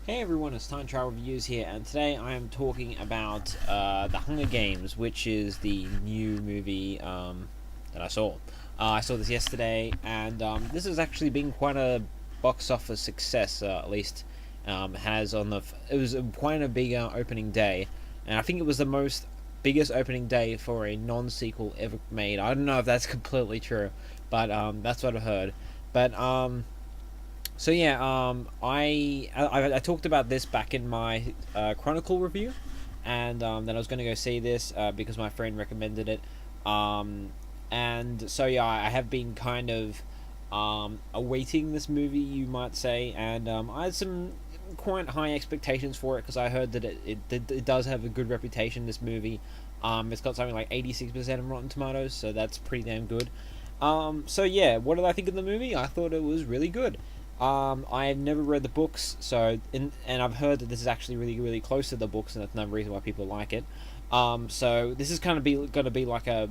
Hey everyone, it's Time Travel Reviews here, and today I am talking about The Hunger Games, which is the new movie that I saw. I saw this yesterday, and this has actually been quite a box office success, at least has on the. It was quite a big opening day, and I think it was the most biggest opening day for a non-sequel ever made. I don't know if that's completely true, but that's what I heard. But so yeah, I talked about this back in my Chronicle review, and then I was going to go see this because my friend recommended it, and so yeah, I have been kind of awaiting this movie, you might say, and I had some quite high expectations for it because I heard that it does have a good reputation. This movie, it's got something like 86% of Rotten Tomatoes, so that's pretty damn good. So yeah, what did I think of the movie? I thought it was really good. I have never read the books, and I've heard that this is actually really, really close to the books, and that's another reason why people like it. So this is kind of going to be like a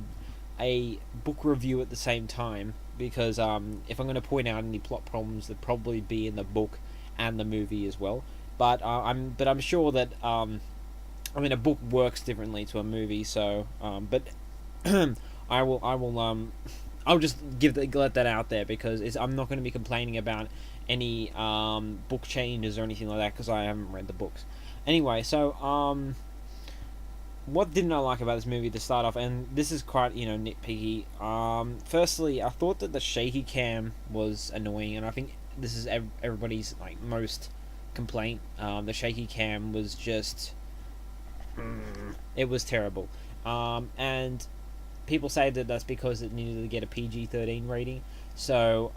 book review at the same time because if I'm going to point out any plot problems, they'd probably be in the book and the movie as well. But I'm sure that a book works differently to a movie, so but I'll just let that out there because I'm not going to be complaining about any book changes or anything like that because I haven't read the books. Anyway, so what didn't I like about this movie to start off? And this is quite nitpicky. Firstly, I thought that the shaky cam was annoying, and I think this is everybody's most complaint. The shaky cam was just it was terrible. And people say that that's because it needed to get a PG-13 rating. So,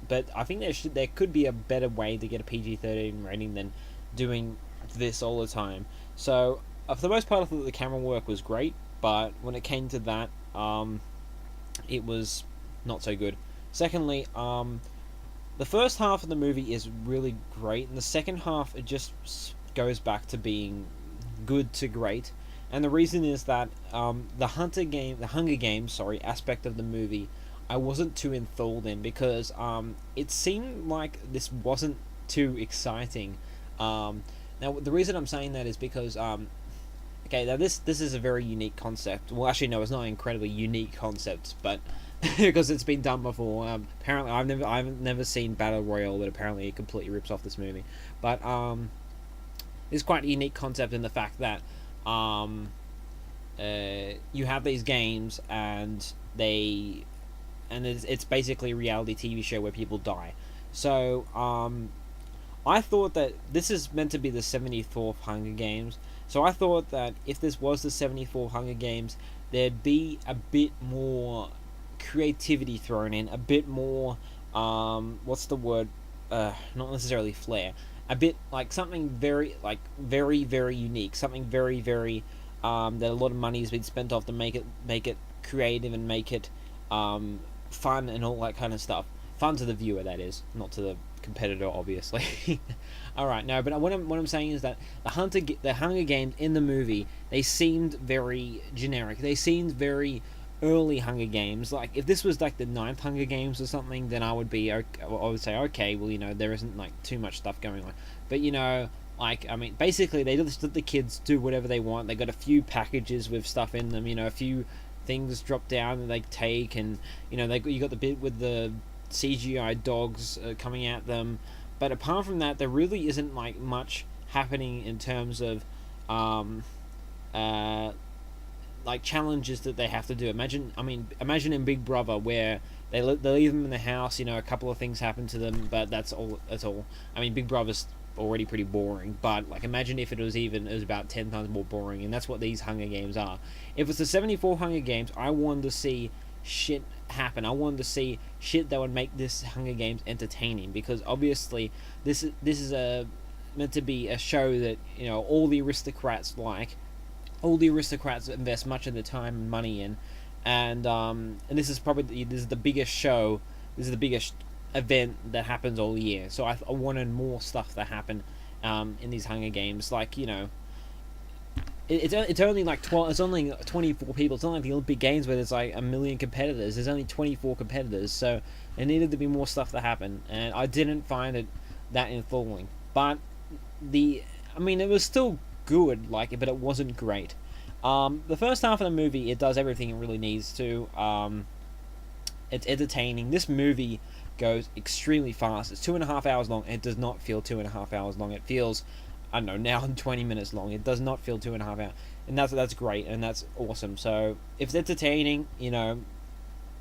but I think there could be a better way to get a PG-13 rating than doing this all the time. So, for the most part, I thought the camera work was great, but when it came to that, it was not so good. Secondly, the first half of the movie is really great, and the second half it just goes back to being good to great. And the reason is that the Hunger Games, aspect of the movie, I wasn't too enthralled in because it seemed like this wasn't too exciting. Now, the reason I'm saying that is because okay, now this is a very unique concept. Well, actually, no, it's not an incredibly unique concept, but because it's been done before. Apparently, I've never seen Battle Royale, but apparently it completely rips off this movie. But it's quite a unique concept in the fact that you have these games and it's basically a reality TV show where people die. So I thought that this is meant to be the 74th Hunger Games. So I thought that if this was the 74th Hunger Games, there'd be a bit more creativity thrown in, a bit more what's the word? Not necessarily flair. A bit like something very very unique, something very very that a lot of money has been spent off to make it creative and make it fun and all that kind of stuff. Fun to the viewer, that is, not to the competitor, obviously. All right, no, but what I'm saying is that the Hunger Games in the movie, they seemed very generic. They seemed very early Hunger Games. Like if this was like the ninth Hunger Games or something, then I would say okay, well there isn't like too much stuff going on. But basically they just let the kids do whatever they want. They got a few packages with stuff in them. A few things drop down that they take, and you got the bit with the CGI dogs coming at them. But apart from that, there really isn't like much happening in terms of like challenges that they have to do. Imagine in Big Brother where they leave them in the house. A couple of things happen to them, but that's all. Big Brother's already pretty boring, but like imagine if it was about 10 times more boring, and that's what these Hunger Games are. If it's the 74 Hunger Games, I wanted to see shit happen. I wanted to see shit that would make this Hunger Games entertaining, because obviously this is meant to be a show that all the aristocrats like. All the aristocrats invest much of their time and money in, and this is the biggest show. This is the biggest event that happens all year. So I wanted more stuff to happen in these Hunger Games. It's only like 12. It's only 24 people. It's not like the Olympic Games where there's like a million competitors. There's only 24 competitors. So there needed to be more stuff to happen, and I didn't find it that enthralling. But the I mean, it was still good, like, but it wasn't great. The first half of the movie, it does everything it really needs to. It's entertaining. This movie goes extremely fast. It's 2.5 hours long. It does not feel 2.5 hours long. It feels, I don't know, now 20 minutes long. It does not feel 2.5 hours, and that's great, and that's awesome. So if it's entertaining,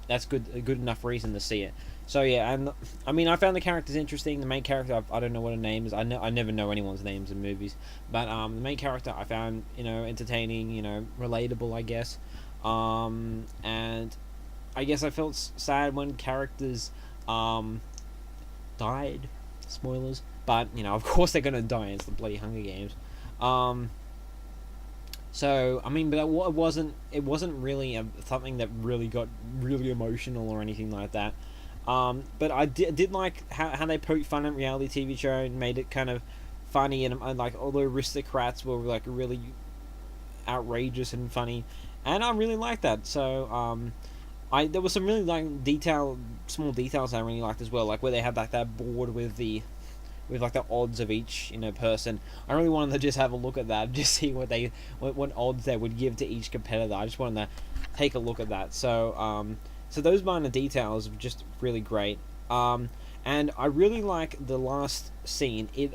that's good, a good enough reason to see it. So yeah, and I mean, I found the characters interesting. The main character, I don't know what her name is. I never know anyone's names in movies, but the main character I found entertaining, relatable, I guess. And I guess I felt sad when characters died. Spoilers, but of course they're gonna die. It's the bloody Hunger Games. So I mean, but it wasn't. It wasn't really something that really got really emotional or anything like that. But I did like how they poked fun at reality TV show and made it kind of funny, and like all the aristocrats were like really outrageous and funny, and I really liked that. So I there was some really like small details I really liked as well, like where they had like that board with like the odds of each person. I really wanted to just have a look at that, just see what odds they would give to each competitor. I just wanted to take a look at that. So those minor details are just really great. And I really like the last scene. It's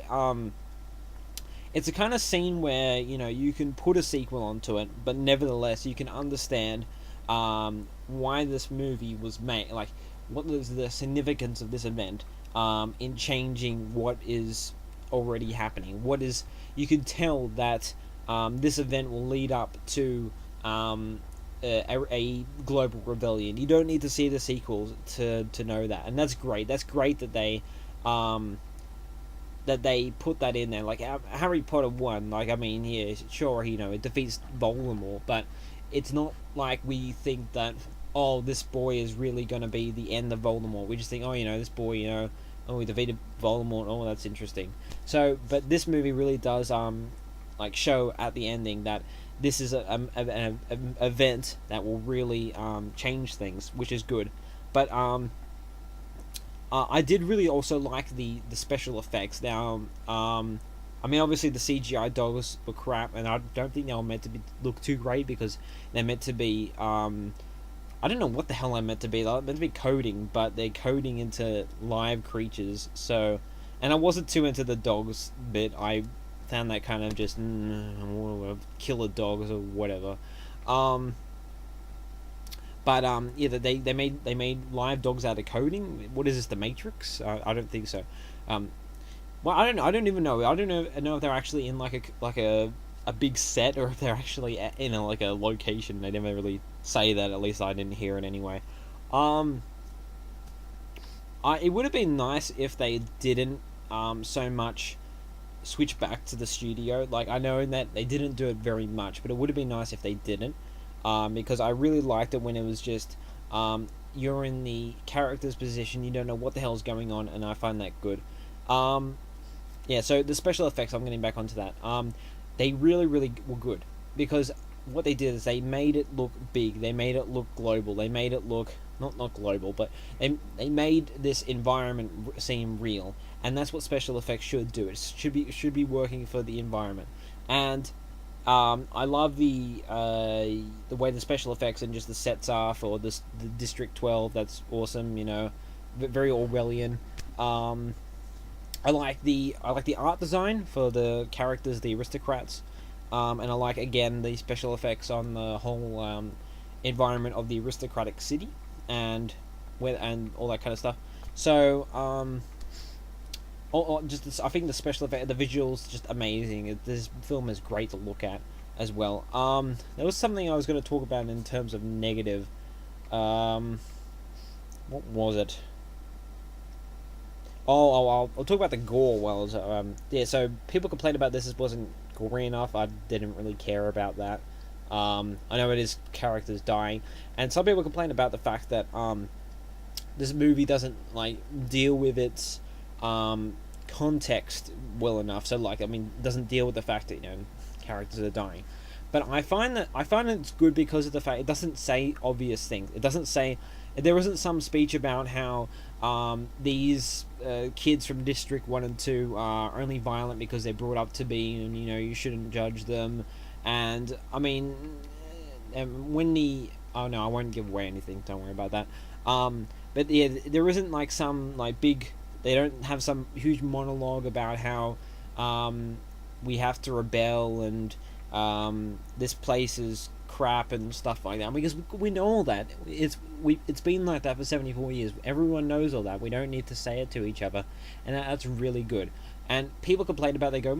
a kind of scene where you can put a sequel onto it, but nevertheless you can understand why this movie was made. Like, what is the significance of this event in changing what is already happening? You can tell that this event will lead up to a global rebellion. You don't need to see the sequels to know that, and that's great. That's great that they put that in there. Like Harry Potter 1, like, I mean, yeah, sure, it defeats Voldemort, but it's not like we think that, oh, this boy is really going to be the end of Voldemort. We just think, oh, this boy, oh, he defeated Voldemort, oh, that's interesting. So, but this movie really does like show at the ending that this is an event that will really change things, which is good. But I did really also like the special effects. Now, I mean, obviously the CGI dogs were crap, and I don't think they were meant to look too great, because they're meant to be. I don't know what the hell they're meant to be. They're meant to be coding, but they're coding into live creatures. So, and I wasn't too into the dogs bit. I found that kind of just killer dogs or whatever. But yeah, they made live dogs out of coding. What is this, the Matrix? I don't think so. Well, I don't know. I don't even know. I don't know if they're actually in like a big set, or if they're actually in like a location. They never really say that. At least I didn't hear it anyway. It would have been nice if they didn't so much switch back to the studio. Like, I know that they didn't do it very much, but it would have been nice if they didn't, because I really liked it when it was just you're in the character's position, you don't know what the hell's going on, and I find that good. Yeah, so the special effects, I'm getting back onto that. They really, really were good, because what they did is they made it look big, they made it look global, they made it look not global, but they made this environment seem real, and that's what special effects should do. It should be working for the environment, and I love the way the special effects and just the sets are for the District 12. That's awesome, very Orwellian. I like the art design for the characters, the aristocrats, and I like, again, the special effects on the whole environment of the aristocratic city, and all that kind of stuff. So I think the special effect, the visuals, just amazing. This film is great to look at as well. There was something I was going to talk about in terms of negative. What was it? I'll talk about the gore. Yeah. So people complained about this wasn't gory enough. I didn't really care about that. I know it is characters dying, and some people complain about the fact that this movie doesn't like deal with its context well enough. So, like, I mean, it doesn't deal with the fact that characters are dying. But I find it's good because of the fact it doesn't say obvious things. It doesn't say, there isn't some speech about how these kids from District 1 and 2 are only violent because they're brought up to be, and you shouldn't judge them. And I mean, when the oh no, I won't give away anything. Don't worry about that. But yeah, there isn't like some like big. They don't have some huge monologue about how we have to rebel and this place is crap and stuff like that, because we know all that. It's been like that for 74 years. Everyone knows all that. We don't need to say it to each other, and that's really good. And people complain about it, they go,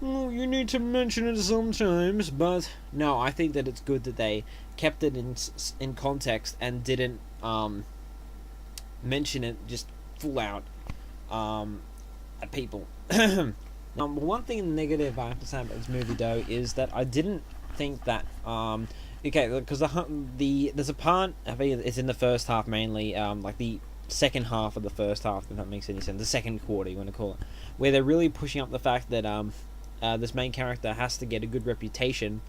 you need to mention it sometimes, but no, I think that it's good that they kept it in context and didn't mention it just full out at people. One thing negative I have to say about this movie though is that I didn't think that okay, because there's a part, I think it's in the first half mainly, like the second half of the first half, if that makes any sense, the second quarter you want to call it, where they're really pushing up the fact that this main character has to get a good reputation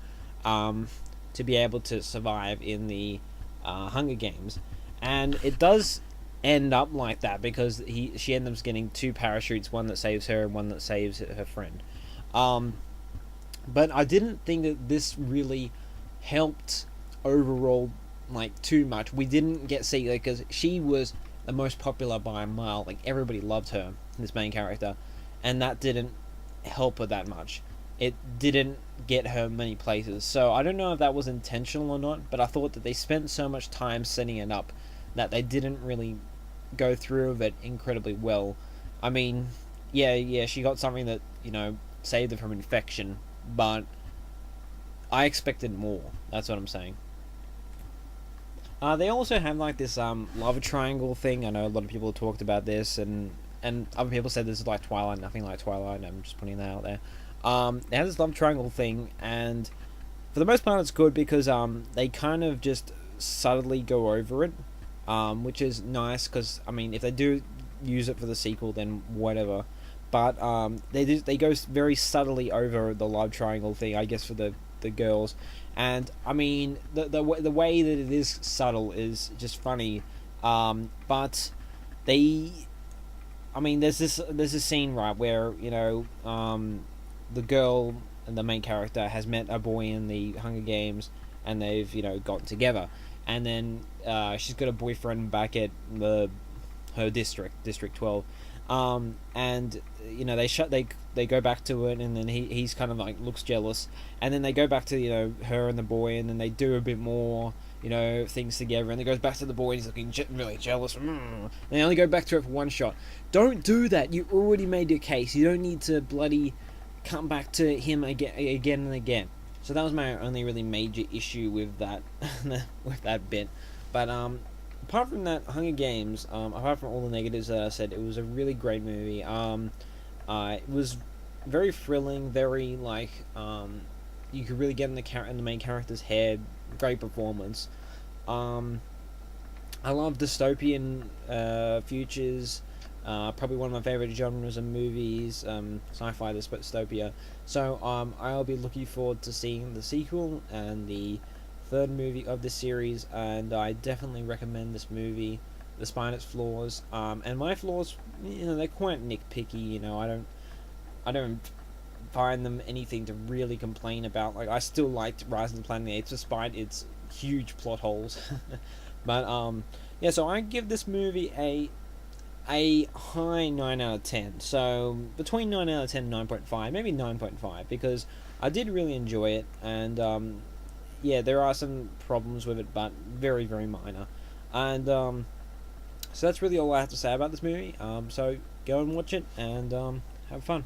to be able to survive in the Hunger Games, and it does end up like that because she ends up getting two parachutes, one that saves her and one that saves her friend. But I didn't think that this really helped overall like too much. We didn't get see, because she was the most popular by a mile. Like everybody loved her, this main character, and that didn't help her that much. It didn't get her many places. So I don't know if that was intentional or not, but I thought that they spent so much time setting it up that they didn't really go through with it incredibly well. I mean, yeah, she got something that, saved her from infection, but I expected more. That's what I'm saying. They also have like this love triangle thing. I know a lot of people talked about this, and other people said this is like Twilight, nothing like Twilight. I'm just putting that out there. They have this love triangle thing, and for the most part, it's good because they kind of just subtly go over it, which is nice. Because I mean, if they do use it for the sequel, then whatever. But they go very subtly over the love triangle thing, I guess, for the girls. And I mean, the way that it is subtle is just funny. But they, I mean, there's this scene, right, where the girl and the main character has met a boy in the Hunger Games, and they've gotten together, and then she's got a boyfriend back at her District 12. And they go back to it, and then he's kind of like looks jealous, and then they go back to her and the boy, and then they do a bit more things together, and it goes back to the boy, and he's looking really jealous, and they only go back to it for one shot. Don't do that. You already made your case. You don't need to bloody come back to him again and again. So that was my only really major issue with that with that bit. But apart from that, Hunger Games, apart from all the negatives that I said, it was a really great movie. It was very thrilling, very like you could really get in the main character's head. Great performance. I love dystopian futures. Probably one of my favorite genres of movies, sci-fi, dystopia. So I'll be looking forward to seeing the sequel and the third movie of this series, and I definitely recommend this movie despite its flaws. And my flaws, they're quite nitpicky. I don't find them anything to really complain about. Like, I still liked Rise of the Planet of the Apes despite its huge plot holes. But yeah, so I give this movie a high 9 out of 10. So between 9 out of 10 and 9.5, maybe 9.5, because I did really enjoy it, and yeah, there are some problems with it, but very, very minor. And so that's really all I have to say about this movie. So go and watch it, and have fun.